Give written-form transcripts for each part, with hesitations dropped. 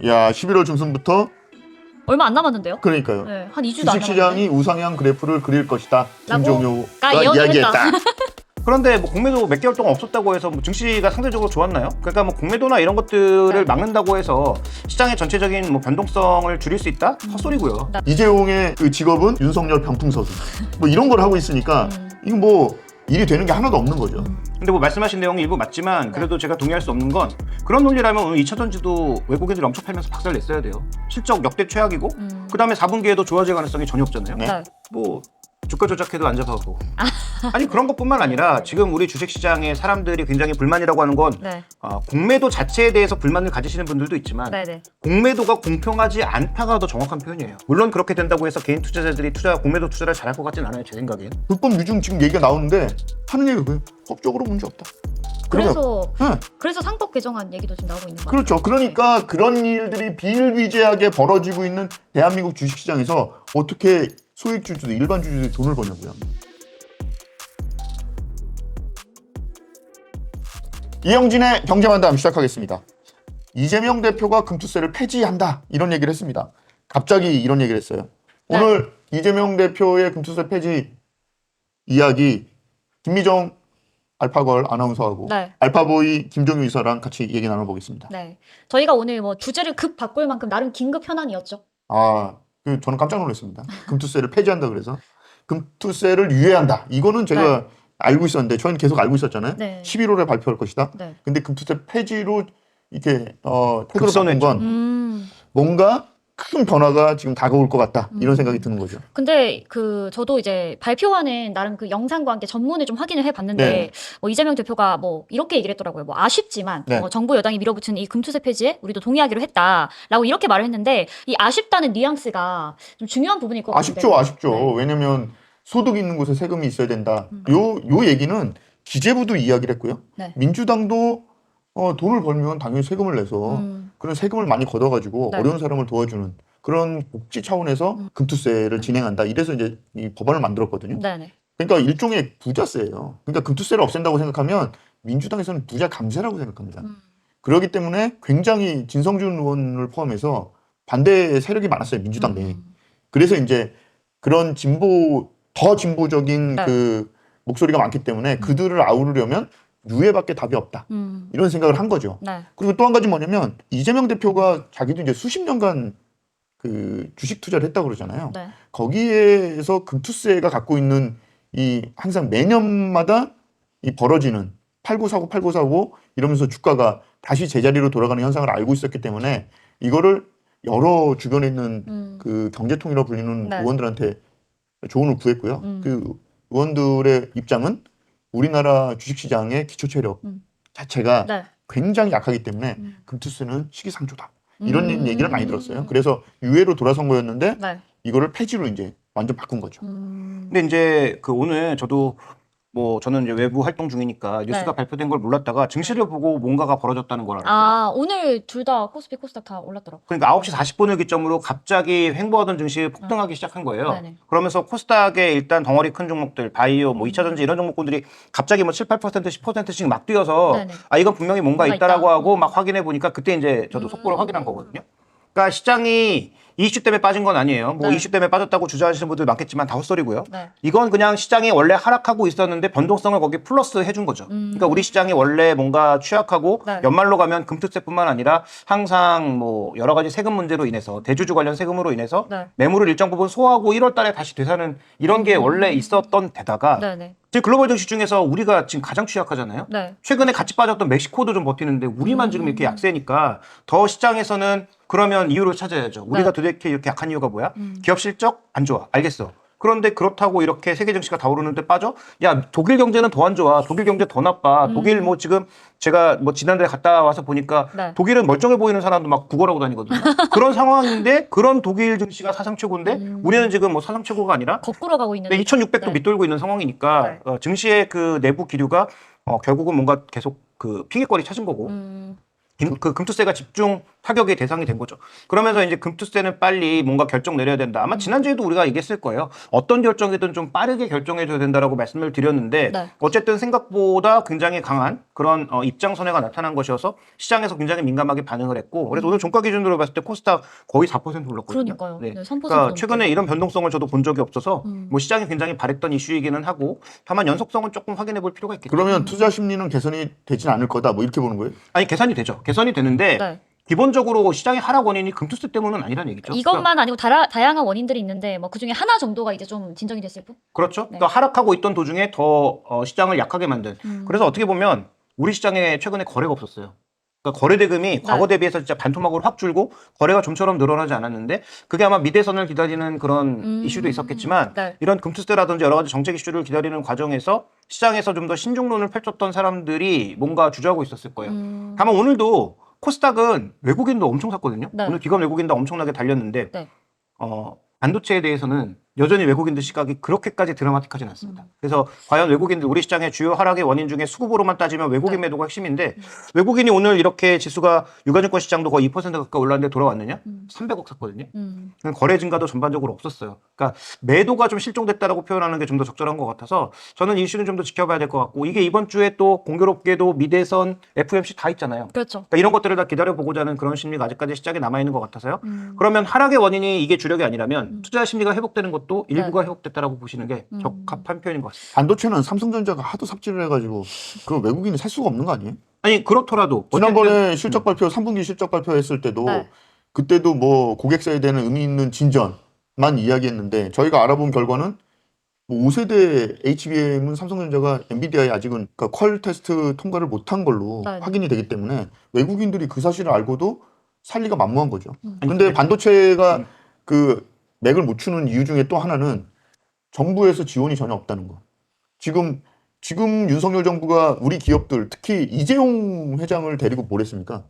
야, 11월 중순부터 얼마 안 남았는데요? 그러니까요. 네, 한 2주도 안 주식시장이 남았는데. 우상향 그래프를 그릴 것이다. 김종효가 예언을 이야기했다. 했다. 그런데 뭐 공매도 몇 개월 동안 없었다고 해서 뭐 증시가 상대적으로 좋았나요? 그러니까 뭐 공매도나 이런 것들을 네. 막는다고 해서 시장의 전체적인 뭐 변동성을 줄일 수 있다? 헛소리고요. 이재용의 그 직업은 윤석열 병풍서기. 뭐 이런 걸 하고 있으니까 이거 뭐 일이 되는 게 하나도 없는 거죠. 근데 뭐 말씀하신 내용이 일부 맞지만 그래도 제가 동의할 수 없는 건 그런 논리라면 오늘 2차전지도 외국인들이 엄청 팔면서 박살 냈어야 돼요. 실적 역대 최악이고 그 다음에 4분기에도 좋아질 가능성이 전혀 없잖아요. 네. 뭐 주가 조작해도 안 잡아가고 아니 그런 것뿐만 아니라 지금 우리 주식시장에 사람들이 굉장히 불만이라고 하는 건 네. 공매도 자체에 대해서 불만을 가지시는 분들도 있지만 네네. 공매도가 공평하지 않다가 더 정확한 표현이에요. 물론 그렇게 된다고 해서 개인 투자자들이 공매도 투자를 잘할 것 같진 않아요. 제 생각엔. 불법 유증 지금 얘기가 나오는데 하는 얘기가 그래요. 법적으로 문제 없다. 그러면, 그래서 상법 개정안 얘기도 지금 나오고 있는 거예요. 그렇죠. 그러니까 그런 일들이 비일비재하게 벌어지고 있는 대한민국 주식시장에서 어떻게 소액주주들, 일반 주주들이 돈을 버냐고요. 이영진의 경제만담 시작하겠습니다. 이재명 대표가 금투세를 폐지한다 이런 얘기를 했습니다. 갑자기 이런 얘기를 했어요. 네. 오늘 이재명 대표의 금투세 폐지 이야기 김미정 알파걸 아나운서하고 네. 알파보이 김종유 이사랑 같이 얘기 나눠보겠습니다. 네. 저희가 오늘 뭐 주제를 급 바꿀 만큼 나름 긴급 현안이었죠. 저는 깜짝 놀랐습니다. 금투세를 폐지한다 그래서 금투세를 유예한다. 이거는 제가 알고 있었는데 저희는 계속 알고 있었잖아요. 네. 11월에 발표할 것이다. 네. 근데 금투세 폐지로 이렇게 태도를 바꾼 급선회죠. 건 뭔가 큰 변화가 지금 다가올 것 같다. 이런 생각이 드는 거죠. 근데 저도 이제 발표하는 나름 그 영상과 함께 전문을 좀 확인을 해봤는데 네. 뭐 이재명 대표가 뭐 이렇게 얘기를 했더라고요. 뭐 아쉽지만 네. 정부 여당이 밀어붙인 이 금투세 폐지에 우리도 동의하기로 했다라고 이렇게 말을 했는데 이 아쉽다는 뉘앙스가 좀 중요한 부분일 것 같은데. 아쉽죠. 네. 왜냐면 소득 있는 곳에 세금이 있어야 된다. 요 얘기는 기재부도 이야기를 했고요. 네. 민주당도 돈을 벌면 당연히 세금을 내서 그런 세금을 많이 걷어가지고 네. 어려운 사람을 도와주는 그런 복지 차원에서 금투세를 진행한다. 이래서 이제 이 법안을 만들었거든요. 네네. 그러니까 일종의 부자세예요. 그러니까 금투세를 없앤다고 생각하면 민주당에서는 부자 감세라고 생각합니다. 그렇기 때문에 굉장히 진성준 의원을 포함해서 반대 세력이 많았어요. 민주당 내에. 그래서 이제 그런 더 진보적인 네. 그 목소리가 많기 때문에 그들을 아우르려면 유예밖에 답이 없다. 이런 생각을 한 거죠. 네. 그리고 또 한 가지 뭐냐면 이재명 대표가 자기도 이제 수십 년간 그 주식 투자를 했다고 그러잖아요. 네. 거기에서 금투세가 갖고 있는 이 항상 매년마다 이 벌어지는 팔고 사고 이러면서 주가가 다시 제자리로 돌아가는 현상을 알고 있었기 때문에 이거를 여러 주변에 있는 그 경제통이라고 불리는 네. 의원들한테 조언을 구했고요. 그 의원들의 입장은 우리나라 주식시장의 기초체력 자체가 네. 굉장히 약하기 때문에 금투세는 시기상조다. 이런 얘기를 많이 들었어요. 그래서 유예로 돌아선 거였는데 네. 이거를 폐지로 이제 완전 바꾼 거죠. 근데 이제 그 오늘 저도 뭐 저는 이제 외부 활동 중이니까 뉴스가 네. 발표된 걸 몰랐다가 증시를 보고 뭔가가 벌어졌다는 걸 알았어요. 오늘 둘 다 코스피 코스닥 다 올랐더라고요. 그러니까 9시 40분을 기점으로 갑자기 횡보하던 증시 폭등하기 시작한 거예요. 네네. 그러면서 코스닥에 일단 덩어리 큰 종목들, 바이오, 뭐 2차전지 이런 종목군들이 갑자기 뭐 7, 8%, 10%씩 막 뛰어서 네네. 이건 분명히 뭔가 뭔가 있다라고 있다. 하고 막 확인해 보니까 그때 이제 저도 속보를 확인한 거거든요. 그러니까 시장이 이슈 때문에 빠진 건 아니에요. 뭐 네. 이슈 때문에 빠졌다고 주장하시는 분들 많겠지만 다 헛소리고요. 네. 이건 그냥 시장이 원래 하락하고 있었는데 변동성을 거기 플러스 해준 거죠. 그러니까 우리 시장이 원래 뭔가 취약하고 네. 연말로 가면 금투세뿐만 아니라 항상 뭐 여러 가지 세금 문제로 인해서 대주주 관련 세금으로 인해서 네. 매물을 일정 부분 소화하고 1월 달에 다시 되사는 이런 게 원래 있었던 데다가 네네. 지금 글로벌 증시 중에서 우리가 지금 가장 취약하잖아요. 네. 최근에 같이 빠졌던 멕시코도 좀 버티는데 우리만 지금 이렇게 약세니까 더 시장에서는 그러면 이유를 찾아야죠. 우리가 도대체 이렇게 약한 이유가 뭐야? 기업 실적 안 좋아. 알겠어. 그런데 그렇다고 이렇게 세계 증시가 다 오르는데 빠져? 야, 독일 경제는 더 안 좋아. 독일 경제 더 나빠. 독일 뭐 지금 제가 뭐 지난달에 갔다 와서 보니까 네. 독일은 멀쩡해 보이는 사람도 막 구걸하고 다니거든요. 그런 상황인데 그런 독일 증시가 사상 최고인데 우리는 지금 뭐 사상 최고가 아니라 거꾸로 가고 있는. 2600도 네. 밑돌고 있는 상황이니까 네. 증시의 그 내부 기류가 결국은 뭔가 계속 그 핑계거리 찾은 거고 그 금투세가 집중 타격의 대상이 된 거죠. 그러면서 이제 금투세는 빨리 뭔가 결정 내려야 된다. 아마 지난주에도 우리가 얘기했을 거예요. 어떤 결정이든 좀 빠르게 결정해줘야 된다라고 말씀을 드렸는데 네. 어쨌든 생각보다 굉장히 강한 그런 입장 선회가 나타난 것이어서 시장에서 굉장히 민감하게 반응을 했고 그래서 오늘 종가 기준으로 봤을 때 코스닥 거의 4% 올랐거든요. 그러니까요. 네. 네, 3% 그러니까 넘게. 최근에 이런 변동성을 저도 본 적이 없어서 뭐 시장이 굉장히 바랬던 이슈이기는 하고 다만 연속성은 조금 확인해 볼 필요가 있겠죠. 그러면 투자 심리는 개선이 되진 않을 거다. 뭐 이렇게 보는 거예요? 아니 개선이 되죠. 개선이 되는데 네. 기본적으로 시장의 하락 원인이 금투세 때문은 아니라는 얘기죠. 이것만 아니고 다양한 원인들이 있는데 뭐 그중에 하나 정도가 이제 좀 진정이 됐을 뿐. 그렇죠. 네. 그러니까 하락하고 있던 도중에 더 시장을 약하게 만든. 그래서 어떻게 보면 우리 시장에 최근에 거래가 없었어요. 그러니까 거래 대금이 과거 대비해서 진짜 반토막으로 확 줄고 거래가 좀처럼 늘어나지 않았는데 그게 아마 미대선을 기다리는 그런 이슈도 있었겠지만 네. 이런 금투세라든지 여러 가지 정책 이슈를 기다리는 과정에서 시장에서 좀 더 신중론을 펼쳤던 사람들이 뭔가 주저하고 있었을 거예요. 다만 오늘도 코스닥은 외국인도 엄청 샀거든요. 네. 오늘 기관 외국인도 엄청나게 달렸는데 네. 반도체에 대해서는 여전히 외국인들 시각이 그렇게까지 드라마틱하진 않습니다. 그래서 과연 외국인들 우리 시장의 주요 하락의 원인 중에 수급으로만 따지면 외국인 네. 매도가 핵심인데 외국인이 오늘 이렇게 지수가 유가증권 시장도 거의 2% 가까이 올랐는데 돌아왔느냐? 300억 샀거든요. 거래 증가도 전반적으로 없었어요. 그러니까 매도가 좀 실종됐다라고 표현하는 게 좀 더 적절한 것 같아서 저는 이 이슈는 좀 더 지켜봐야 될 것 같고 이게 이번 주에 또 공교롭게도 미대선, FMC 다 있잖아요. 그렇죠. 그러니까 이런 것들을 다 기다려보고자 하는 그런 심리가 아직까지 시장에 남아있는 것 같아서요. 그러면 하락의 원인이 이게 주력이 아니라면 투자 심리가 회복되는 것도 일부가 회복됐다라고 보시는 게 적합한 표현인 것 같습니다. 반도체는 삼성전자가 하도 삽질을 해가지고 그 외국인이 살 수가 없는 거 아니에요? 아니 그렇더라도 지난번에 실적 발표, 3분기 실적 발표했을 때도 네. 그때도 뭐 고객사에 대한 의미 있는 진전만 이야기했는데 저희가 알아본 결과는 뭐 5세대 HBM은 삼성전자가 엔비디아에 아직은 그러니까 퀄 테스트 통과를 못한 걸로 네. 확인이 되기 때문에 외국인들이 그 사실을 알고도 살리가 만무한 거죠. 아니, 근데 반도체가 그 맥을 못 추는 이유 중에 또 하나는 정부에서 지원이 전혀 없다는 거. 지금 윤석열 정부가 우리 기업들 특히 이재용 회장을 데리고 뭘 했습니까?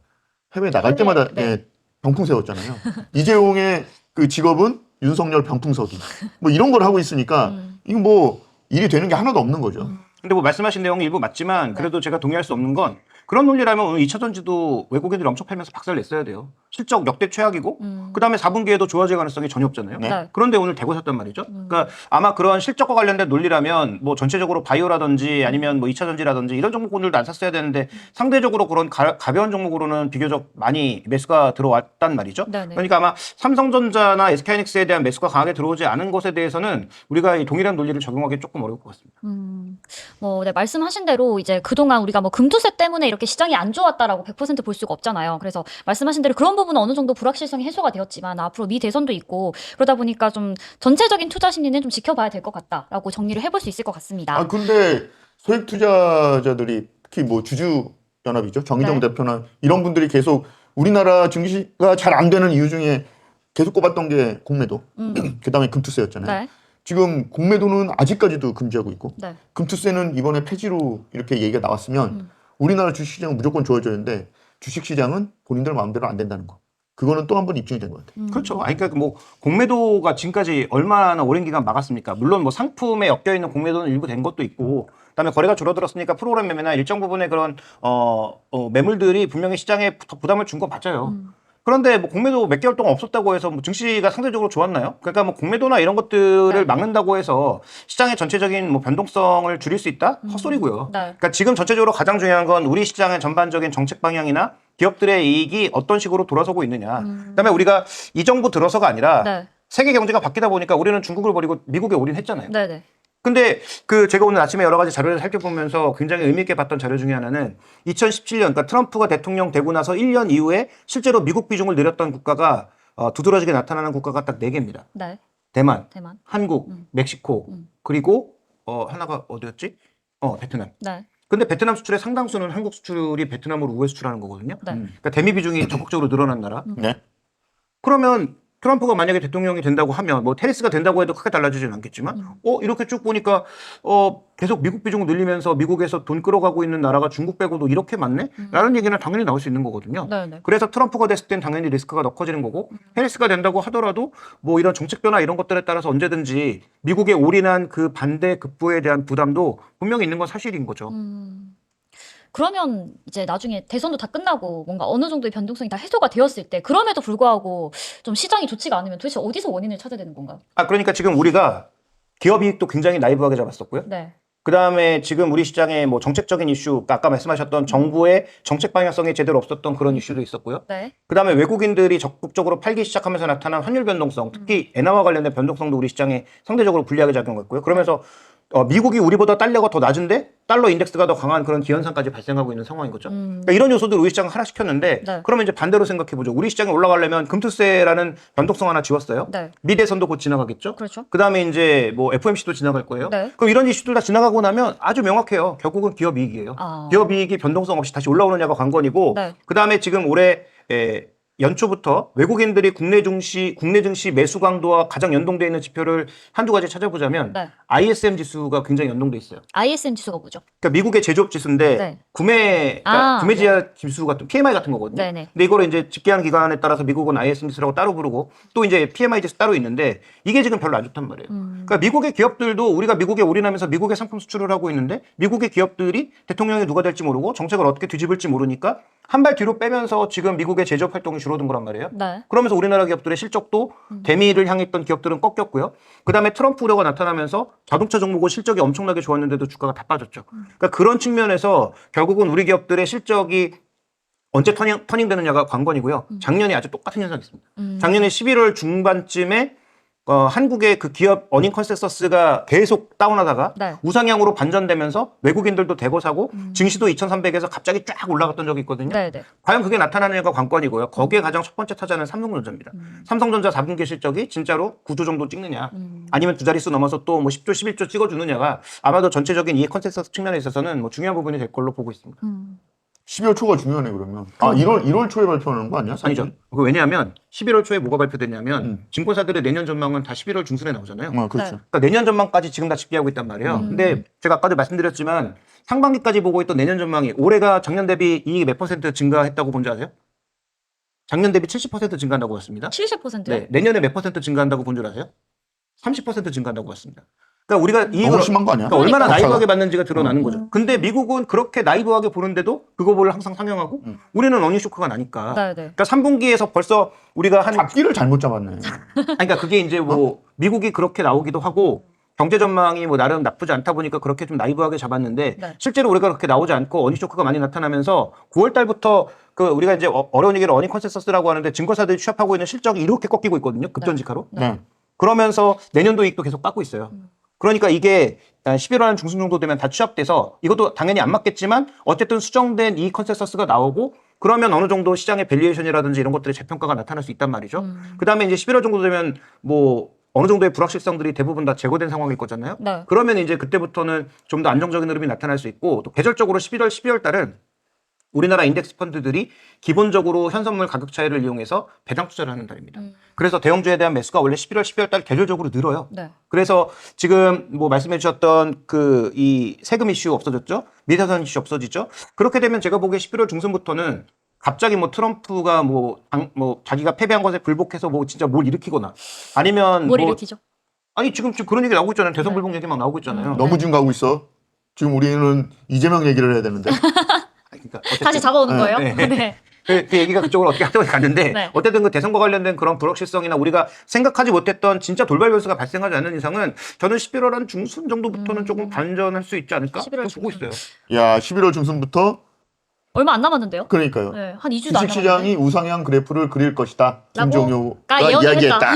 해외 나갈 때마다 네. 예, 병풍 세웠잖아요. 이재용의 그 직업은 윤석열 병풍서기. 뭐 이런 걸 하고 있으니까 이거 뭐 일이 되는 게 하나도 없는 거죠. 근데 뭐 말씀하신 내용이 일부 맞지만 그래도 제가 동의할 수 없는 건 그런 논리라면 오늘 2차전지도 외국인들이 엄청 팔면서 박살 냈어야 돼요. 실적 역대 최악이고 그다음에 4분기에도 좋아질 가능성이 전혀 없잖아요. 네. 그런데 오늘 대고 샀단 말이죠. 그러니까 아마 그런 실적과 관련된 논리라면 뭐 전체적으로 바이오라든지 아니면 뭐 2차전지라든지 이런 종목군들도 안 샀어야 되는데 상대적으로 그런 가벼운 종목으로는 비교적 많이 매수가 들어왔단 말이죠. 네네. 그러니까 아마 삼성전자나 SK하이닉스에 대한 매수가 강하게 들어오지 않은 것에 대해서는 우리가 이 동일한 논리를 적용하기 조금 어려울 것 같습니다. 뭐, 네, 말씀하신 대로 이제 그동안 우리가 뭐 금투세 때문에 이렇게 시장이 안 좋았다라고 100% 볼 수가 없잖아요. 그래서 말씀하신 대로 그런 부분은 어느 정도 불확실성이 해소가 되었지만 앞으로 미 대선도 있고 그러다 보니까 좀 전체적인 투자 심리는 좀 지켜봐야 될 것 같다라고 정리를 해볼 수 있을 것 같습니다. 아 근데 소액 투자자들이 특히 뭐 주주연합이죠. 정의정 네. 대표나 이런 분들이 계속 우리나라 증시가 잘 안 되는 이유 중에 계속 꼽았던 게 공매도. 그다음에 금투세였잖아요. 네. 지금 공매도는 아직까지도 금지하고 있고 네. 금투세는 이번에 폐지로 이렇게 얘기가 나왔으면 우리나라 주식시장은 무조건 좋아져야되는데 주식시장은 본인들 마음대로 안 된다는 거. 그거는 또 한 번 입증이 된 것 같아요. 그렇죠. 아니, 그러니까 뭐 공매도가 지금까지 얼마나 오랜 기간 막았습니까? 물론 뭐 상품에 엮여 있는 공매도는 일부 된 것도 있고, 그다음에 거래가 줄어들었으니까 프로그램 매매나 일정 부분의 그런 매물들이 분명히 시장에 부담을 준 거 맞아요. 그런데 뭐 공매도 몇 개월 동안 없었다고 해서 뭐 증시가 상대적으로 좋았나요? 그러니까 뭐 공매도나 이런 것들을 네. 막는다고 해서 시장의 전체적인 뭐 변동성을 줄일 수 있다? 헛소리고요. 네. 그러니까 지금 전체적으로 가장 중요한 건 우리 시장의 전반적인 정책 방향이나 기업들의 이익이 어떤 식으로 돌아서고 있느냐. 그다음에 우리가 이 정부 들어서가 아니라 네. 세계 경제가 바뀌다 보니까 우리는 중국을 버리고 미국에 올인했잖아요. 네네. 근데 그 제가 오늘 아침에 여러 가지 자료를 살펴보면서 굉장히 의미 있게 봤던 자료 중에 하나는 2017년 그러니까 트럼프가 대통령 되고 나서 1년 이후에 실제로 미국 비중을 늘렸던 국가가 두드러지게 나타나는 국가가 딱 4개입니다. 네. 대만, 대만. 한국, 멕시코 그리고 하나가 어디였지? 베트남. 네. 근데 베트남 수출의 상당수는 한국 수출이 베트남으로 우회 수출하는 거거든요. 네. 그러니까 대미 비중이 적극적으로 늘어난 나라. 네. 그러면 트럼프가 만약에 대통령이 된다고 하면 뭐 테니스가 된다고 해도 크게 달라지지는 않겠지만 이렇게 쭉 보니까 계속 미국 비중을 늘리면서 미국에서 돈 끌어가고 있는 나라가 중국 빼고도 이렇게 많네? 라는 얘기는 당연히 나올 수 있는 거거든요. 네네. 그래서 트럼프가 됐을 땐 당연히 리스크가 더 커지는 거고 해리스가 된다고 하더라도 뭐 이런 정책 변화 이런 것들에 따라서 언제든지 미국에 올인한 그 반대 급부에 대한 부담도 분명히 있는 건 사실인 거죠. 그러면 이제 나중에 대선도 다 끝나고 뭔가 어느 정도의 변동성이 다 해소가 되었을 때 그럼에도 불구하고 좀 시장이 좋지가 않으면 도대체 어디서 원인을 찾아야 되는 건가요? 그러니까 지금 우리가 기업 이익도 굉장히 나이브하게 잡았었고요. 네. 그 다음에 지금 우리 시장에 뭐 정책적인 이슈, 아까 말씀하셨던 정부의 정책 방향성이 제대로 없었던 그런 이슈도 있었고요. 네. 그 다음에 외국인들이 적극적으로 팔기 시작하면서 나타난 환율 변동성, 특히 엔화와 관련된 변동성도 우리 시장에 상대적으로 불리하게 작용했고요. 그러면서 미국이 우리보다 달러가 더 낮은데 달러 인덱스가 더 강한 그런 기현상까지 발생하고 있는 상황인 거죠. 그러니까 이런 요소들을 우리 시장을 하락시켰는데 네. 그러면 이제 반대로 생각해보죠. 우리 시장에 올라가려면 금투세라는 변동성 하나 지웠어요. 네. 미대선도 곧 지나가겠죠. 그렇죠. 그 다음에 이제 뭐 FOMC도 지나갈 거예요. 네. 그럼 이런 이슈들 다 지나가고 나면 아주 명확해요. 결국은 기업 이익이에요. 기업 이익이 변동성 없이 다시 올라오느냐가 관건이고 네. 그 다음에 지금 올해 연초부터 외국인들이 국내 증시 매수 강도와 가장 연동되어 있는 지표를 한두 가지 찾아보자면 네. ISM 지수가 굉장히 연동돼 있어요. ISM 지수가 뭐죠? 그러니까 미국의 제조업 지수인데 네. 구매 지하 지수 같은 PMI 같은 거거든요. 네네. 근데 이거를 이제 집계하는 기관에 따라서 미국은 ISM 지수라고 따로 부르고 또 이제 PMI 지수 따로 있는데 이게 지금 별로 안 좋단 말이에요. 그러니까 미국의 기업들도 우리가 미국에 올인하면서 미국의 상품 수출을 하고 있는데 미국의 기업들이 대통령이 누가 될지 모르고 정책을 어떻게 뒤집을지 모르니까 한 발 뒤로 빼면서 지금 미국의 제조업 활동이 줄어든 거란 말이에요. 네. 그러면서 우리나라 기업들의 실적도 대미를 향했던 기업들은 꺾였고요. 그다음에 트럼프 우려가 나타나면서 자동차 종목은 실적이 엄청나게 좋았는데도 주가가 다 빠졌죠. 그러니까 그런 측면에서 결국은 우리 기업들의 실적이 언제 터닝되느냐가 관건이고요. 작년에 아주 똑같은 현상이 있습니다. 작년에 11월 중반쯤에 한국의 그 기업 어닝 컨센서스가 계속 다운하다가 네. 우상향으로 반전되면서 외국인들도 대거 사고 증시도 2300에서 갑자기 쫙 올라갔던 적이 있거든요. 네네. 과연 그게 나타나느냐가 관건이고요. 거기에 가장 첫 번째 타자는 삼성전자입니다. 삼성전자 4분기 실적이 진짜로 9조 정도 찍느냐 아니면 두 자릿수 넘어서 또 뭐 10조, 11조 찍어주느냐가 아마도 전체적인 이익 컨센서스 측면에 있어서는 뭐 중요한 부분이 될 걸로 보고 있습니다. 12월 초가 중요하네 그러면. 1월 초에 발표하는 거 아니야? 사실? 아니죠. 왜냐하면 11월 초에 뭐가 발표됐냐면 증권사들의 내년 전망은 다 11월 중순에 나오잖아요. 그렇죠. 네. 그러니까 내년 전망까지 지금 다 집계하고 있단 말이에요. 근데 제가 아까도 말씀드렸지만 상반기까지 보고 있던 내년 전망이 올해가 작년 대비 이익이 몇 % 증가했다고 본 줄 아세요? 작년 대비 70% 증가한다고 봤습니다. 70%요? 네, 내년에 몇 % 증가한다고 본 줄 아세요? 30% 증가한다고 봤습니다. 그러니까 우리가 이익을 너무 심한 거 아니야? 그러니까 얼마나 격차가? 나이브하게 받는지가 드러나는 거죠. 근데 미국은 그렇게 나이브하게 보는데도 그거를 항상 상영하고 우리는 어닝 쇼크가 나니까. 네네. 그러니까 3분기에서 벌써 우리가 한 잡기를 잘못 잡았네. 아니, 그러니까 그게 이제 뭐 미국이 그렇게 나오기도 하고 경제 전망이 뭐 나름 나쁘지 않다 보니까 그렇게 좀 나이브하게 잡았는데 네. 실제로 우리가 그렇게 나오지 않고 어닝 쇼크가 많이 나타나면서 9월 달부터 그 우리가 이제 어려운 얘기를 어닝 컨센서스라고 하는데 증권사들이 취합하고 있는 실적이 이렇게 꺾이고 있거든요. 급전직하로. 네. 그러면서 내년도 이익도 계속 빠고 있어요. 그러니까 이게 11월 중순 정도 되면 다 취합돼서 이것도 당연히 안 맞겠지만 어쨌든 수정된 이익 컨센서스가 나오고 그러면 어느 정도 시장의 밸류에이션이라든지 이런 것들의 재평가가 나타날 수 있단 말이죠. 그다음에 이제 11월 정도 되면 뭐 어느 정도의 불확실성들이 대부분 다 제거된 상황일 거잖아요. 네. 그러면 이제 그때부터는 좀 더 안정적인 흐름이 나타날 수 있고 또 계절적으로 11월, 12월 달은 우리나라 인덱스 펀드들이 기본적으로 현선물 가격 차이를 이용해서 배당 투자를 하는 달입니다. 그래서 대형주에 대한 매수가 원래 11월, 12월 달 계절적으로 늘어요. 네. 그래서 지금 뭐 말씀해 주셨던 그 이 세금 이슈 없어졌죠? 미대선 이슈 없어지죠? 그렇게 되면 제가 보기에 11월 중순부터는 갑자기 뭐 트럼프가 뭐 자기가 패배한 것에 불복해서 뭐 진짜 뭘 일으키거나 아니면 뭘 뭐 일으키죠? 아니 지금 그런 얘기 나오고 있잖아요. 대선 네. 불복 얘기 막 나오고 있잖아요. 너무 지금 가고 있어. 지금 우리는 이재명 얘기를 해야 되는데. 그러니까 어쨌든 다시 잡아오는 거예요? 네. 네. 그 얘기가 그쪽으로 어떻게 하다 보니 갔는데 네. 어쨌든 그 대선과 관련된 그런 불확실성이나 우리가 생각하지 못했던 진짜 돌발 변수가 발생하지 않는 이상은 저는 11월 한 중순 정도부터는 조금 반전할 수 있지 않을까 11월 그렇게 보고 중순. 있어요. 야, 11월 중순부터 얼마 안 남았는데요? 그러니까요. 네, 한 2주도 안 주식시장이 남았는데. 우상향 그래프를 그릴 것이다. 김종효가 라고 이야기했다.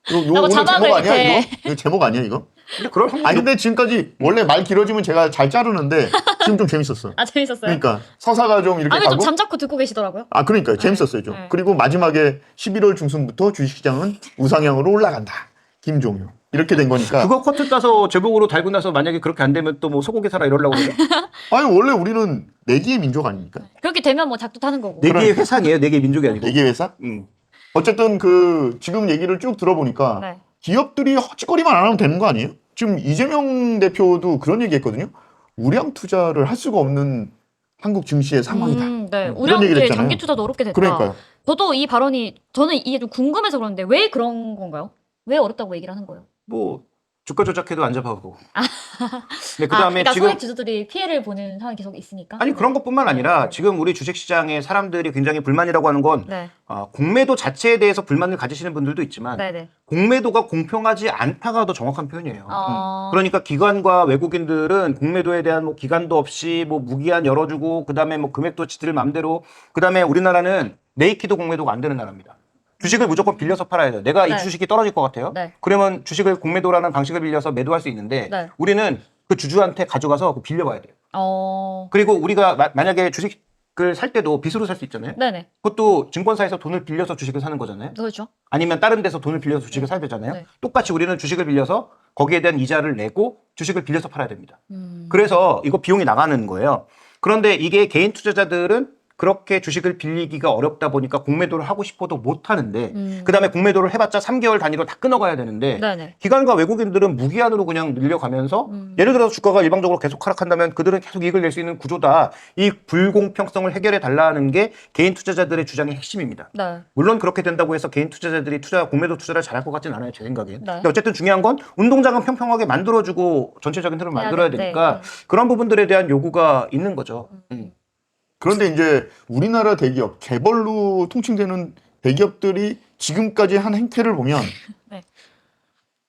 이거 오늘 자막을 제목 아니야 이렇게. 이거? 이거 제목 아니야 이거? 근데 그럴 확률이 아니 근데 지금까지 원래 말 길어지면 제가 잘 자르는데 지금 좀 재밌었어. 아 재밌었어요? 그러니까 서사가 좀 이렇게 아니 좀 가고. 잠자코 듣고 계시더라고요. 아 그러니까요. 재밌었어요 좀. 네. 그리고 마지막에 11월 중순부터 주식시장은 우상향으로 올라간다. 김종효. 이렇게 된 거니까. 그거 커트 따서 제목으로 달고 나서 만약에 그렇게 안 되면 또 뭐 소고기 사라 이러려고 그래요. 아니 원래 우리는 내기의 민족 아닙니까? 그렇게 되면 뭐 작두 타는 거고. 네 개의 회사 아니에요. 네 개의 민족이 아니고. 내기 회사? 어쨌든 그 지금 얘기를 쭉 들어보니까 네. 기업들이 헛짓거리만 안 하면 되는 거 아니에요? 지금 이재명 대표도 그런 얘기했거든요. 우량 투자를 할 수가 없는 한국 증시의 상황이다. 네. 이런 우량 얘기를 했잖아요. 장기 투자도 어렵게 됐다. 그러니까요. 저도 이 발언이 저는 이게 좀 궁금해서 그러는데 왜 그런 건가요? 왜 어렵다고 얘기를 하는 거예요? 뭐 주가 조작해도 안 잡아가고. 네, 그다음에 그러니까 지금 소액 주주들이 피해를 보는 상황이 계속 있으니까. 아니 그런 것뿐만 아니라 네. 지금 우리 주식시장에 사람들이 굉장히 불만이라고 하는 건 네. 공매도 자체에 대해서 불만을 가지시는 분들도 있지만 네네. 공매도가 공평하지 않다가 더 정확한 표현이에요. 어. 그러니까 기관과 외국인들은 공매도에 대한 뭐 기간도 없이 뭐 무기한 열어주고 그다음에 뭐 금액도 지들 맘대로 그다음에 우리나라는 네이키드 공매도가 안 되는 나라입니다. 주식을 무조건 빌려서 팔아야 돼요. 내가 네. 이 주식이 떨어질 것 같아요. 네. 그러면 주식을 공매도라는 방식을 빌려서 매도할 수 있는데 네. 우리는 그 주주한테 가져가서 빌려봐야 돼요. 그리고 우리가 만약에 주식을 살 때도 빚으로 살 수 있잖아요. 네네. 그것도 증권사에서 돈을 빌려서 주식을 사는 거잖아요. 그렇죠. 아니면 다른 데서 돈을 빌려서 주식을 사야 되잖아요. 네. 똑같이 우리는 주식을 빌려서 거기에 대한 이자를 내고 주식을 빌려서 팔아야 됩니다. 그래서 이거 비용이 나가는 거예요. 그런데 이게 개인 투자자들은 그렇게 주식을 빌리기가 어렵다 보니까 공매도를 하고 싶어도 못 하는데 그다음에 공매도를 해봤자 3개월 단위로 다 끊어가야 되는데 네네. 기관과 외국인들은 무기한으로 그냥 늘려가면서 예를 들어서 주가가 일방적으로 계속 하락한다면 그들은 계속 이익을 낼 수 있는 구조다. 이 불공평성을 해결해 달라는 게 개인 투자자들의 주장의 핵심입니다. 네. 물론 그렇게 된다고 해서 개인 투자자들이 공매도 투자를 잘할 것 같지는 않아요, 제 생각엔. 네. 근데 어쨌든 중요한 건 운동장은 평평하게 만들어주고 전체적인 흐름을 해야 만들어야 돼. 되니까 네. 그런 부분들에 대한 요구가 있는 거죠. 그런데 이제 우리나라 대기업, 재벌로 통칭되는 대기업들이 지금까지 한 행태를 보면 네.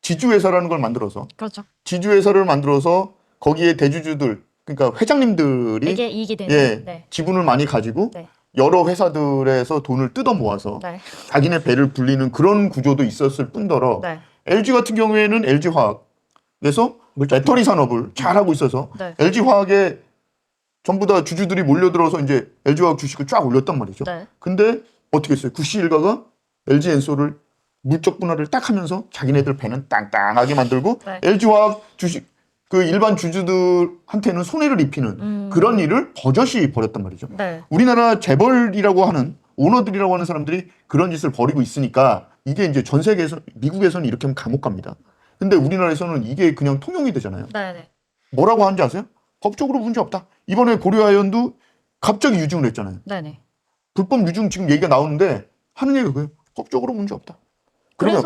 지주회사라는 걸 만들어서 그렇죠. 지주회사를 만들어서 거기에 대주주들, 그러니까 회장님들이 이게 이익이 되는. 예, 네. 지분을 많이 가지고 네. 여러 회사들에서 돈을 뜯어 모아서 네. 자기네 배를 불리는 그런 구조도 있었을 뿐더러 네. LG 같은 경우에는 LG화학에서 배터리 산업을 잘하고 있어서 네. LG화학에 전부 다 주주들이 몰려들어서 이제 LG화학 주식을 쫙 올렸단 말이죠. 네. 근데 어떻게 했어요? 구시 일가가 LG엔솔을 물적 분할을 딱 하면서 자기네들 배는 땅땅하게 만들고 네. LG화학 주식 그 일반 주주들한테는 손해를 입히는 그런 일을 버젓이 벌였단 말이죠. 네. 우리나라 재벌이라고 하는 오너들이라고 하는 사람들이 그런 짓을 벌이고 있으니까 이게 이제 전 세계에서 미국에서는 이렇게 하면 감옥 갑니다. 근데 우리나라에서는 이게 그냥 통용이 되잖아요. 네네. 뭐라고 하는지 아세요? 법적으로 문제 없다. 이번에 고려아연도 갑자기 유증을 했잖아요. 네네. 불법 유증 지금 얘기가 나오는데 하는 얘기가 그거예요. 법적으로 문제 없다. 그러면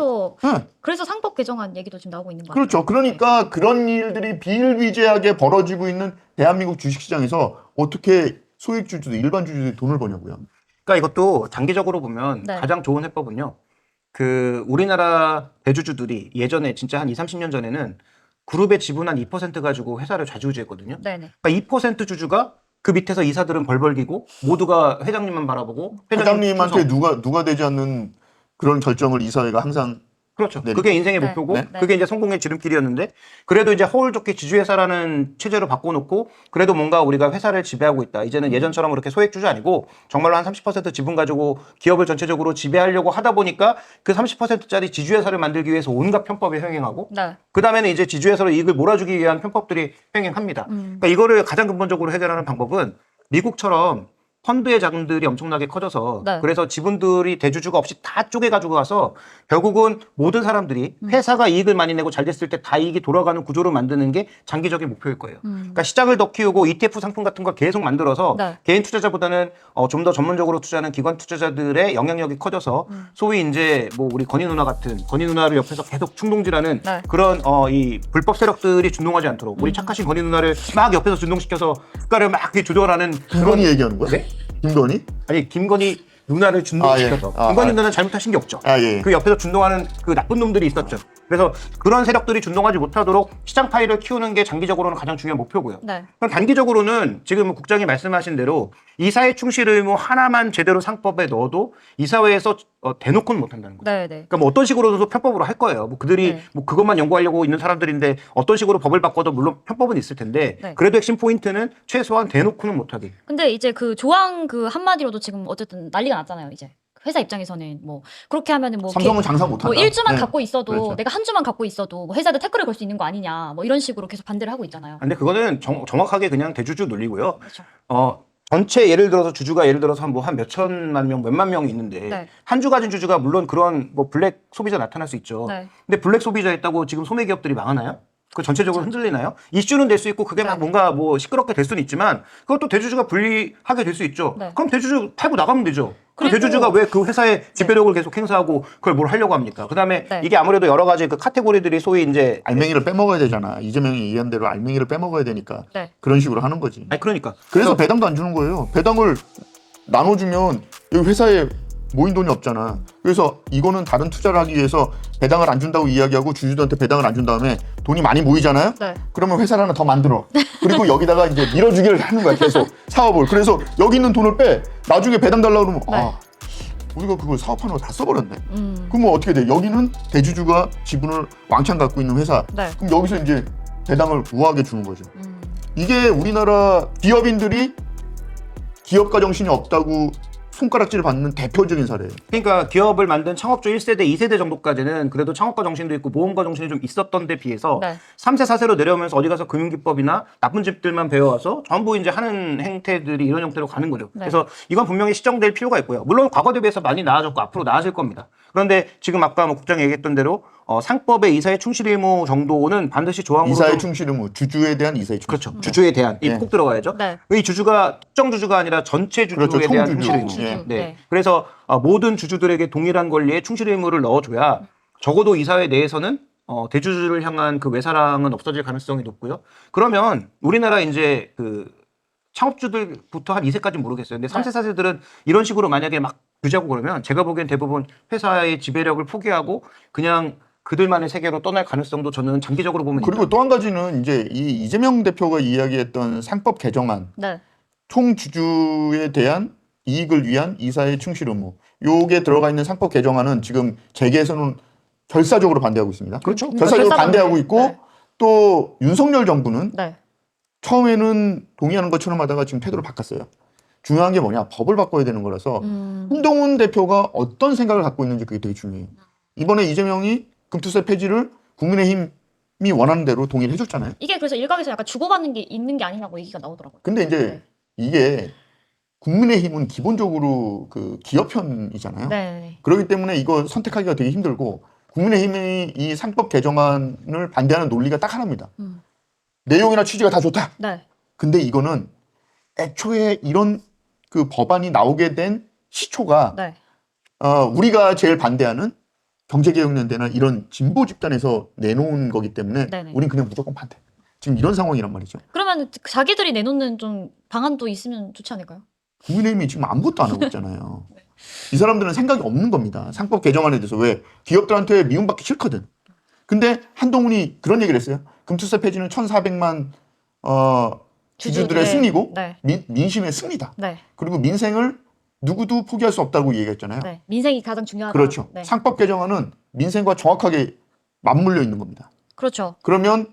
그래서 상법 개정안 얘기도 지금 나오고 있는 거예요. 그렇죠. 그러니까 그런 일들이 비일비재하게 벌어지고 있는 대한민국 주식시장에서 어떻게 소액주주들, 일반 주주들이 돈을 버냐고요. 그러니까 이것도 장기적으로 보면 네. 가장 좋은 해법은요. 그 우리나라 대주주들이 예전에 진짜 한 20-30년 전에는 그룹의 지분 한 2% 가지고 회사를 좌지우지했거든요. 네네. 그러니까 2% 주주가 그 밑에서 이사들은 벌벌기고 모두가 회장님만 바라보고 회장님한테 충성. 누가 되지 않는 그런 결정을 이사회가 항상 그렇죠. 네. 그게 인생의 네. 목표고 네. 그게 이제 성공의 지름길이었는데 그래도 이제 허울 좋게 지주회사라는 체제로 바꿔놓고 그래도 뭔가 우리가 회사를 지배하고 있다. 이제는 예전처럼 그렇게 소액주주 아니고 정말로 한 30% 지분 가지고 기업을 전체적으로 지배하려고 하다 보니까 그 30%짜리 지주회사를 만들기 위해서 온갖 편법이 횡행하고 네. 그 다음에는 이제 지주회사로 이익을 몰아주기 위한 편법들이 횡행합니다. 그러니까 이거를 가장 근본적으로 해결하는 방법은 미국처럼 펀드의 자금들이 엄청나게 커져서 네. 그래서 지분들이 대주주가 없이 다 쪼개가지고 가서 결국은 모든 사람들이 회사가 이익을 많이 내고 잘 됐을 때 다 이익이 돌아가는 구조를 만드는 게 장기적인 목표일 거예요. 그러니까 시장을 더 키우고 ETF 상품 같은 걸 계속 만들어서 네. 개인 투자자보다는 좀 더 전문적으로 투자하는 기관 투자자들의 영향력이 커져서 소위 이제 뭐 우리 건희 누나 같은 건희 누나를 옆에서 계속 충동질하는 네. 그런 이 불법 세력들이 준동하지 않도록 우리 착하신 건희 누나를 막 옆에서 준동시켜서 국가를 막 이렇게 조절하는 김건희 얘기하는 거야? 네? 김건희? 아니 김건희 누나를 준동시켜서 김건희 누나는 잘못하신 게 없죠. 예. 그 옆에서 준동하는 그 나쁜 놈들이 있었죠. 그래서 그런 세력들이 준동하지 못하도록 시장 파이를 키우는 게 장기적으로는 가장 중요한 목표고요. 네. 그럼 단기적으로는 지금 국장이 말씀하신 대로 이사회 충실 의무 하나만 제대로 상법에 넣어도 이사회에서 대놓고는 못한다는 거죠. 네네. 그러니까 뭐 어떤 식으로도 편법으로 할 거예요. 뭐 그들이 네. 뭐 그것만 연구하려고 있는 사람들인데 어떤 식으로 법을 바꿔도 물론 편법은 있을 텐데 네. 그래도 핵심 포인트는 최소한 대놓고는 못하게. 근데 이제 그 조항 그 한마디로도 지금 어쨌든 난리가 났잖아요. 이제 회사 입장에서는 뭐 그렇게 하면은 뭐 삼성은 장사 못한다. 뭐 1주만 네. 갖고 있어도 그렇죠. 내가 한 주만 갖고 있어도 뭐 회사들 태클을 걸 수 있는 거 아니냐 뭐 이런 식으로 계속 반대를 하고 있잖아요. 근데 그거는 정확하게 그냥 대주주 논리고요. 그렇죠. 전체 예를 들어서 주주가 예를 들어서 한 몇천만 명, 몇만 명이 있는데 네. 한 주 가진 주주가 물론 그런 뭐 블랙 소비자 나타날 수 있죠. 네. 근데 블랙 소비자 있다고 지금 소매기업들이 망하나요? 그 전체적으로 흔들리나요? 이슈는 될 수 있고 그게 막 뭔가 뭐 시끄럽게 될 수는 있지만 그것도 대주주가 불리하게 될 수 있죠. 네. 그럼 대주주 팔고 나가면 되죠. 그 그리고- 대주주가 왜 그 회사의 지배력을 계속 행사하고 그걸 뭘 하려고 합니까? 그다음에 네. 이게 아무래도 여러 가지 그 카테고리들이 소위 이제 알맹이를 빼먹어야 되잖아. 이재명이 얘기한 대로 알맹이를 빼먹어야 되니까 네. 그런 식으로 하는 거지. 아니 그러니까 그래서 배당도 안 주는 거예요. 배당을 나눠주면 여기 회사에 모인 돈이 없잖아. 그래서 이거는 다른 투자를 하기 위해서 배당을 안 준다고 이야기하고 주주들한테 배당을 안 준 다음에 돈이 많이 모이잖아요. 네. 그러면 회사를 하나 더 만들어. 그리고 여기다가 이제 밀어주기를 하는 거야 계속 사업을. 그래서 여기 있는 돈을 빼. 나중에 배당 달라고 그러면 네. 우리가 그걸 사업하는 거 다 써버렸네. 그럼 어떻게 돼? 여기는 대주주가 지분을 왕창 갖고 있는 회사. 네. 그럼 여기서 이제 배당을 우아하게 주는 거죠. 이게 우리나라 기업인들이 기업가 정신이 없다고 손가락질 받는 대표적인 사례예요. 그러니까 기업을 만든 창업주 1세대, 2세대 정도까지는 그래도 창업가 정신도 있고 모험가 정신이 좀 있었던 데 비해서 네. 3세, 4세로 내려오면서 어디 가서 금융기법이나 나쁜 집들만 배워와서 전부 이제 하는 행태들이 이런 형태로 가는 거죠. 네. 그래서 이건 분명히 시정될 필요가 있고요. 물론 과거 대비해서 많이 나아졌고 앞으로 나아질 겁니다. 그런데 지금 아까 뭐 국장이 얘기했던 대로 상법의 이사의 충실 의무 정도는 반드시 조항으로 이사의 좀- 충실 의무, 주주에 대한 이사의 충실. 그렇죠. 주주에 대한 이 네. 꼭 들어가야죠. 네. 이 주주가 특정 주주가 아니라 전체 주주에 그렇죠. 대한 총주주. 충실 의무. 총주주. 네. 네. 그래서 모든 주주들에게 동일한 권리에 충실 의무를 넣어줘야 적어도 이사회 내에서는 대주주를 향한 그 외사랑은 없어질 가능성이 높고요. 그러면 우리나라 이제 그 창업주들부터 한 2세까지 모르겠어요. 근데 3세, 4세들은 이런 식으로 만약에 막 규제하고 그러면 제가 보기엔 대부분 회사의 지배력을 포기하고 그냥 그들만의 세계로 떠날 가능성도 저는 장기적으로 보면 그리고 있다. 또 한 가지는 이제 이 이재명 대표가 이야기했던 상법 개정안, 네. 총주주에 대한 이익을 위한 이사의 충실 의무. 요게 들어가 있는 상법 개정안은 지금 재계에서는 결사적으로 반대하고 있습니다. 그렇죠. 결사적으로 반대하고 결사반대. 있고 네. 또 윤석열 정부는 네. 처음에는 동의하는 것처럼 하다가 지금 태도를 바꿨어요. 중요한 게 뭐냐? 법을 바꿔야 되는 거라서 한동훈 대표가 어떤 생각을 갖고 있는지 그게 되게 중요해요. 이번에 이재명이 금투세 폐지를 국민의힘이 원하는 대로 동의를 해줬잖아요. 이게 그래서 일각에서 약간 주고받는 게 있는 게 아니냐고 얘기가 나오더라고요. 근데 이제 네. 이게 국민의힘은 기본적으로 그 기업 편이잖아요. 네. 그렇기 때문에 이거 선택하기가 되게 힘들고 국민의힘이 이 상법 개정안을 반대하는 논리가 딱 하나입니다. 내용이나 취지가 다 좋다. 네. 근데 이거는 애초에 이런 그 법안이 나오게 된 시초가 네. 우리가 제일 반대하는 경제개혁연대나 이런 진보 집단에서 내놓은 거기 때문에 네네. 우린 그냥 무조건 반대. 지금 이런 상황이란 말이죠. 그러면 자기들이 내놓는 좀 방안도 있으면 좋지 않을까요? 국민의힘이 지금 아무것도 안 하고 있잖아요. 이 사람들은 생각이 없는 겁니다. 상법 개정안에 대해서. 왜? 기업들한테 미움받기 싫거든. 근데 한동훈이 그런 얘기를 했어요. 금투세 폐지는 1,400만 주주들의 승리고 네. 민심의 승리다. 네. 그리고 민생을 누구도 포기할 수 없다고 얘기했잖아요. 네. 민생이 가장 중요하다. 그렇죠. 네. 상법 개정안은 민생과 정확하게 맞물려 있는 겁니다. 그렇죠. 그러면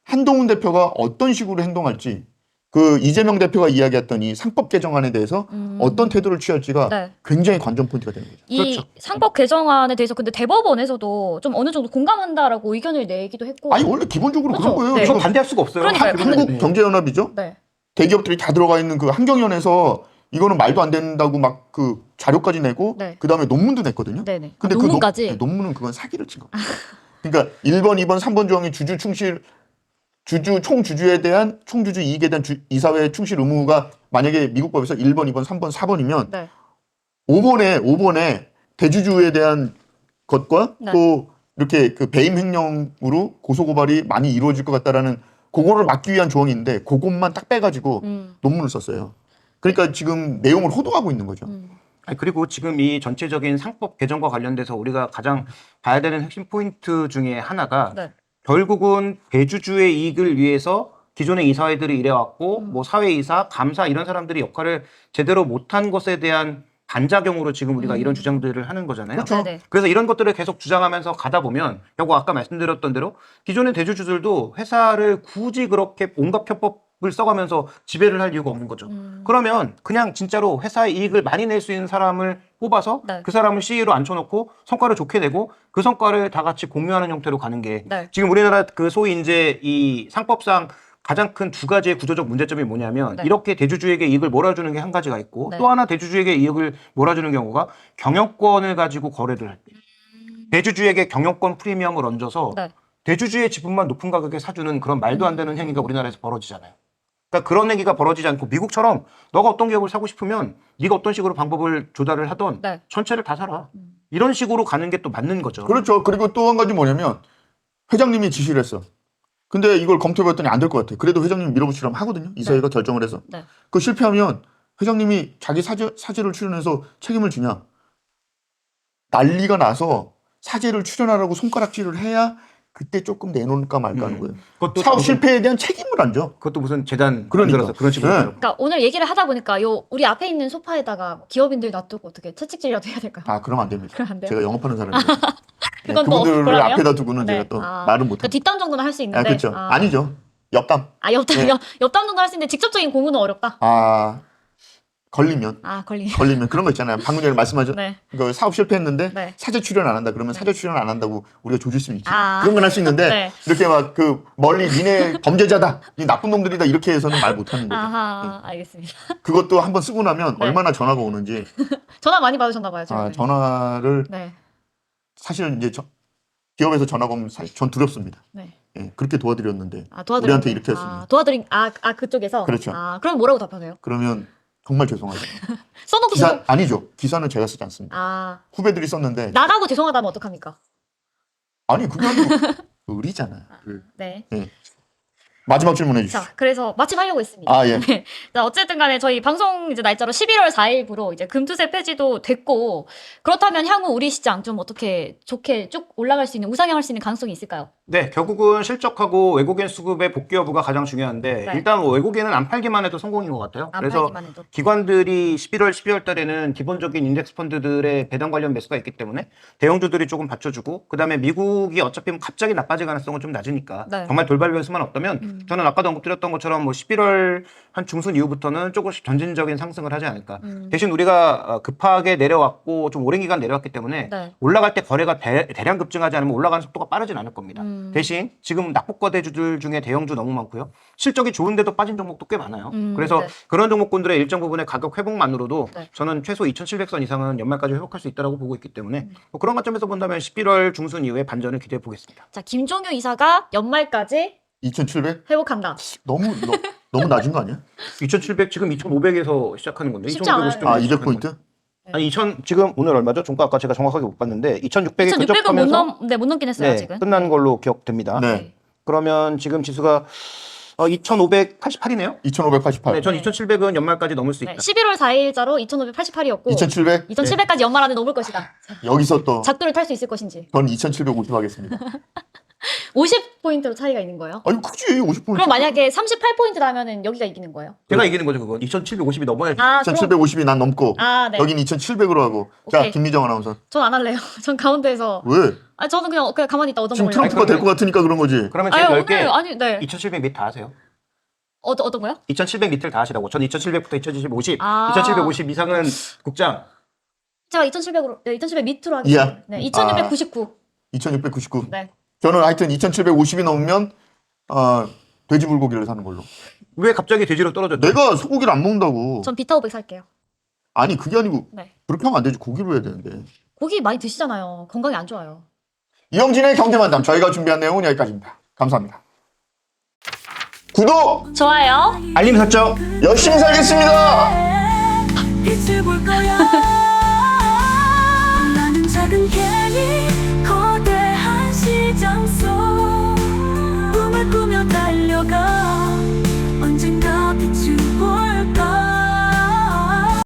한동훈 대표가 어떤 식으로 행동할지 그 이재명 대표가 이야기했던 이 상법 개정안에 대해서 어떤 태도를 취할지가 네. 굉장히 관전 포인트가 되는 거죠. 이 그렇죠. 상법 개정안에 대해서 근데 대법원에서도 좀 어느 정도 공감한다라고 의견을 내기도 했고. 아니 원래 기본적으로 그렇죠. 그런 거예요. 네. 이거 지금 반대할 수가 없어요. 그러니까요. 한국경제연합이죠. 네. 대기업들이 다 들어가 있는 그 한경연에서 이거는 말도 안 된다고 막 그 자료까지 내고 네. 그 다음에 논문도 냈거든요. 네네. 근데 그 논문까지. 논문은 그건 사기를 친 겁니다. 그러니까 1번, 2번, 3번 조항이 주주 충실, 총주주에 대한 총주주 이익에 대한 이사회 충실 의무가 만약에 미국 법에서 1번, 2번, 3번, 4번이면 네. 5번에 대주주에 대한 것과 네. 또 이렇게 그 배임 횡령으로 고소고발이 많이 이루어질 것 같다라는 그거를 막기 위한 조항이 있는데 그것만 딱 빼가지고 논문을 썼어요. 그러니까 지금 내용을 호도하고 있는 거죠. 아니, 그리고 지금 이 전체적인 상법 개정과 관련돼서 우리가 가장 봐야 되는 핵심 포인트 중에 하나가 네. 결국은 대주주의 이익을 위해서 기존의 이사회들이 일해왔고 뭐 사회이사, 감사 이런 사람들이 역할을 제대로 못한 것에 대한 반작용으로 지금 우리가 이런 주장들을 하는 거잖아요. 그렇죠. 네네. 그래서 이런 것들을 계속 주장하면서 가다 보면 결국 아까 말씀드렸던 대로 기존의 대주주들도 회사를 굳이 그렇게 온갖 편법을 써가면서 지배를 할 이유가 없는 거죠. 그러면 그냥 진짜로 회사의 이익을 많이 낼 수 있는 사람을 뽑아서 네. 그 사람을 CEO로 앉혀놓고 성과를 좋게 내고 그 성과를 다 같이 공유하는 형태로 가는 게 네. 지금 우리나라 그 소위 이제 이 상법상 가장 큰 두 가지의 구조적 문제점이 뭐냐면 네. 이렇게 대주주에게 이익을 몰아주는 게 한 가지가 있고 네. 또 하나 대주주에게 이익을 몰아주는 경우가 경영권을 가지고 거래를 할 때 대주주에게 경영권 프리미엄을 얹어서 네. 대주주의 지분만 높은 가격에 사주는 그런 말도 안 되는 행위가 우리나라에서 벌어지잖아요. 그러니까 그런 행위가 벌어지지 않고 미국처럼 너가 어떤 기업을 사고 싶으면 네가 어떤 식으로 방법을 조달을 하던 네. 전체를 다 사라. 이런 식으로 가는 게 또 맞는 거죠. 그렇죠. 그리고 또 한 가지 뭐냐면 회장님이 지시를 했어. 근데 이걸 검토해봤더니 안 될 것 같아. 그래도 회장님이 밀어붙이려면 하거든요. 이사회가 결정을 해서. 네. 그 실패하면 회장님이 자기 사죄를 출연해서 책임을 지냐. 난리가 나서 사죄를 출연하라고 손가락질을 해야 그때 조금 내놓을까 말까 하는 거예요. 그것도 사업 무슨- 실패에 대한 책임을 안 져. 그것도 무슨 재단 그러니까. 만들어서 그런 식으로. 네. 하더라고요. 그러니까 오늘 얘기를 하다 보니까 요 우리 앞에 있는 소파에다가 기업인들 놔두고 어떻게 채찍질이라도 해야 될까요? 아, 그러면 안 됩니다. 그럼 안 돼요? 제가 영업하는 사람이에요. 그건 또 그분들을 억울하네요? 앞에다 두고는 네. 제가 또 아. 말을 못 그러니까 합니다. 뒷담 정도는 할 수 있는데. 아, 그렇죠. 아니죠. 옆담. 옆담, 네. 옆담 정도 할 수 있는데 직접적인 공유는 어렵다. 걸리면 걸리면 그런 거 있잖아요. 방금 전에 말씀하신 네. 그 사업 실패했는데 네. 사제 출연 안 한다 그러면 사제 출연 안 한다고 우리가 조질 수 있지. 아. 그런 건 할 수 있는데 네. 이렇게 막 그 멀리 니네 범죄자다, 이 나쁜 놈들이다 이렇게 해서는 말 못 하는 거죠. 아하, 알겠습니다. 그것도 한번 쓰고 나면 네. 얼마나 전화가 오는지. 전화 많이 받으셨나 봐요, 지금. 전화를 네. 사실 이제 기업에서 전화가 오면 사실 전 두렵습니다. 네. 예, 그렇게 도와드렸는데 도와드린 우리한테 이렇게 했습니다. 그쪽에서. 그렇죠. 그럼 뭐라고 답하세요? 그러면 정말 죄송하죠. 써놓고 기사 아니죠. 기사는 제가 쓰지 않습니다. 후배들이 썼는데 나가고 죄송하다면 어떡합니까? 아니 그게 아니고 의리잖아요. 네. 예. 마지막 질문해 주시죠. 자, 그래서 마침 하려고 했습니다. 아, 예. 네. 자, 어쨌든 간에 저희 방송 이제 날짜로 11월 4일부로 이제 금투세 폐지도 됐고, 그렇다면 향후 우리 시장 좀 어떻게 좋게 쭉 올라갈 수 있는, 우상향할 수 있는 가능성이 있을까요? 네, 결국은 실적하고 외국인 수급의 복귀 여부가 가장 중요한데 네. 일단 뭐 외국인은 안 팔기만 해도 성공인 것 같아요. 안 그래서 팔기만 해도. 기관들이 11월, 12월 달에는 기본적인 인덱스 펀드들의 배당 관련 매수가 있기 때문에 대형주들이 조금 받쳐주고 그다음에 미국이 어차피 뭐 갑자기 나빠질 가능성은 좀 낮으니까 네. 정말 돌발 변수만 없다면 저는 아까도 언급드렸던 것처럼 뭐 11월 한 중순 이후부터는 조금씩 점진적인 상승을 하지 않을까. 대신 우리가 급하게 내려왔고 좀 오랜 기간 내려왔기 때문에 네. 올라갈 때 거래가 대량 급증하지 않으면 올라가는 속도가 빠르진 않을 겁니다. 대신 지금 낙폭거대주들 중에 대형주 너무 많고요. 실적이 좋은데도 빠진 종목도 꽤 많아요. 그래서 네. 그런 종목군들의 일정 부분의 가격 회복만으로도 네. 저는 최소 2,700선 이상은 연말까지 회복할 수 있다고 보고 있기 때문에 뭐 그런 관점에서 본다면 11월 중순 이후에 반전을 기대해 보겠습니다. 자, 김종효 이사가 연말까지 2,700? 회복한다. 너무 낮은 거 아니야? 2,700 지금 2,500에서 시작하는 건데 쉽지 않아요. 2,550 아, 200포인트? 아니 2,000 지금 오늘 얼마죠? 종가 아까 제가 정확하게 못 봤는데 2,600에 2,600은 못 넘긴 했어요, 아직은. 끝난 걸로 기억됩니다. 네. 그러면 지금 지수가 2,588이네요. 2,588. 네, 전 네. 2,700은 연말까지 넘을 수 있다. 네, 11월 4일자로 2,588이었고 2,700? 2,700까지 연말 안에 넘을 것이다. 여기서 또 작두를 탈 수 있을 것인지. 전 2,750 하겠습니다. 50포인트로 차이가 있는 거예요. 아니, 크지. 50포인트. 그럼 만약에 38포인트 나면은 여기가 이기는 거예요. 제가 이기는 거죠, 그건. 2,750이 넘어야지. 아, 그럼 2,750이 난 넘고 네. 여긴 2,700으로 하고. 자, 오케이. 김미정 아나운서. 전 안 할래요. 전 가운데에서. 왜? 저는 그냥 가만히 있다 지금 얻어먹을래요. 트럼프가 될 것 같으니까 그런 거지. 그러면 제일 넓게 네. 2,700 밑 다 하세요. 어떤 거요? 2,700 밑을 다 하시라고. 전 2,700부터 2,750. 아. 2,750 이상은 국장. 제가 2,700으로, 2,700 밑으로 하겠습니다. 야. 네, 2,699. 2,699. 네. 저는 하여튼 2,750이 넘으면 돼지 불고기를 사는 걸로. 왜 갑자기 돼지로 떨어졌죠? 내가 소고기를 안 먹는다고. 전 비타 500 살게요. 아니, 그게 아니고 네. 그렇게 하면 안 되지. 고기로 해야 되는데. 고기 많이 드시잖아요. 건강에 안 좋아요. 이영진의 경제만담, 저희가 준비한 내용은 여기까지입니다. 감사합니다. 구독! 좋아요. 알림 설정. 열심히 살겠습니다! 잊어볼 거야.